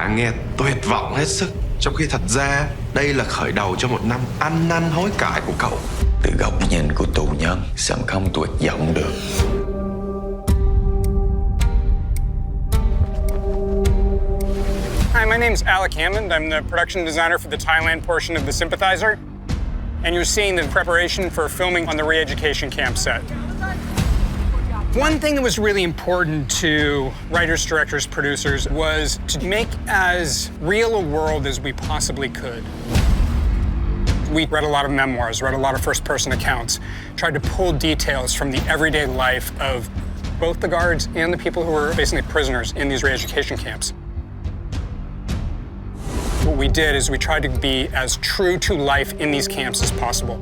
càng nghe tuyệt vọng hết sức. Trong khi thật ra, đây là khởi đầu cho một năm ăn năn hối cải của cậu. Từ góc nhìn của tù nhân, sao không tuyệt vọng được? Hi, my name's Alec Hammond. I'm the production designer for the Thailand portion of the Sympathizer. And you're seeing the preparation for filming on the re-education camp set. One thing that was really important to writers, directors, producers was to make as real a world as we possibly could. We read a lot of memoirs, read a lot of first-person accounts, tried to pull details from the everyday life of both the guards and the people who were basically prisoners in these re-education camps. What we did is we tried to be as true to life in these camps as possible.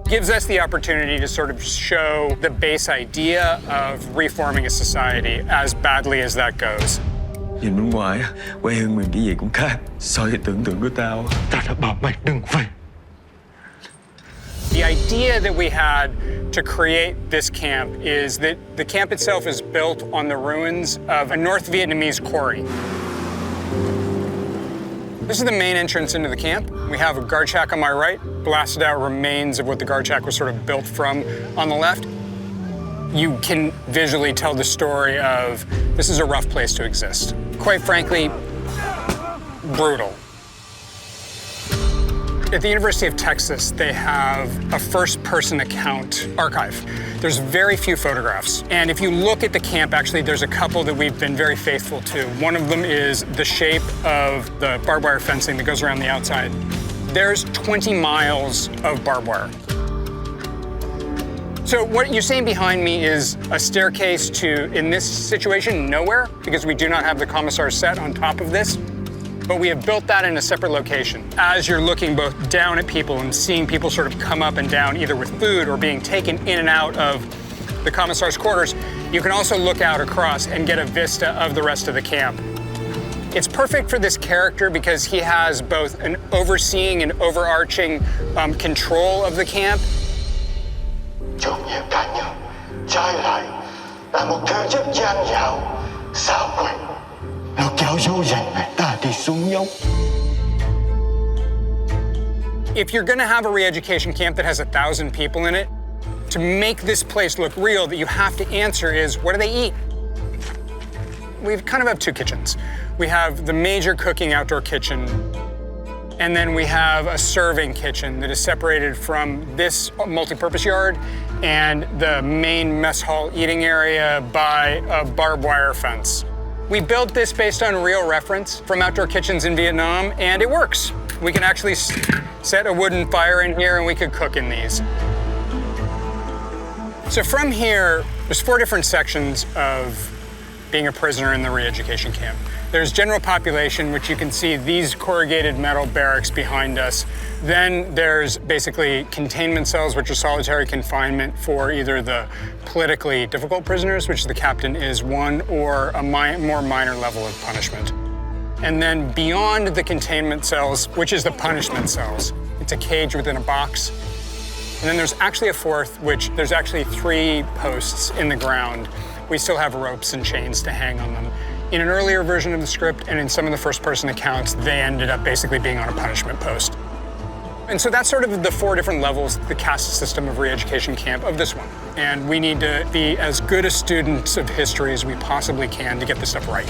Gives us the opportunity to sort of show the base idea of reforming a society, as badly as that goes. Nhìn bên ngoài, quê hương mình cái gì cũng khác so với tưởng tượng của tao. Ta đã bảo mày đừng về. The idea that we had to create this camp is that the camp itself is built on the ruins of a North Vietnamese quarry. This is the main entrance into the camp. We have a guard shack on my right, blasted out remains of what the guard shack was sort of built from on the left. You can visually tell the story of this is a rough place to exist. Quite frankly, brutal. At the University of Texas, they have a first-person account archive. There's very few photographs. And if you look at the camp, actually, there's a couple that we've been very faithful to. One of them is the shape of the barbed wire fencing that goes around the outside. There's 20 miles of barbed wire. So what you're seeing behind me is a staircase to, in this situation, nowhere, because we do not have the commissar's set on top of this. But we have built that in a separate location. As you're looking both down at people and seeing people sort of come up and down, either with food or being taken in and out of the commissar's quarters, you can also look out across and get a vista of the rest of the camp. It's perfect for this character because he has both an overseeing and overarching control of the camp. Chồng nhiều cá nhân, trái lại là một thứ rất gian dảo, xảo quyệt. Nó kéo dấu dành người ta đi xuống dốc. If you're going to have a re-education camp that has 1,000 people in it, to make this place look real, that you have to answer is, what do they eat? We kind of have two kitchens. We have the major cooking outdoor kitchen, and then we have a serving kitchen that is separated from this multi-purpose yard and the main mess hall eating area by a barbed wire fence. We built this based on real reference from outdoor kitchens in Vietnam, and it works. We can actually set a wooden fire in here and we could cook in these. So from here, there's 4 different sections of being a prisoner in the re-education camp. There's general population, which you can see these corrugated metal barracks behind us. Then there's basically containment cells, which are solitary confinement for either the politically difficult prisoners, which the captain is one, or a more minor level of punishment. And then beyond the containment cells, which is the punishment cells, it's a cage within a box. And then there's actually a 4th, which there's actually 3 posts in the ground. We still have ropes and chains to hang on them. In an earlier version of the script and in some of the first-person accounts, they ended up basically being on a punishment post. And so that's sort of the 4 different levels, the caste system of re-education camp of this one. And we need to be as good a students of history as we possibly can to get this stuff right.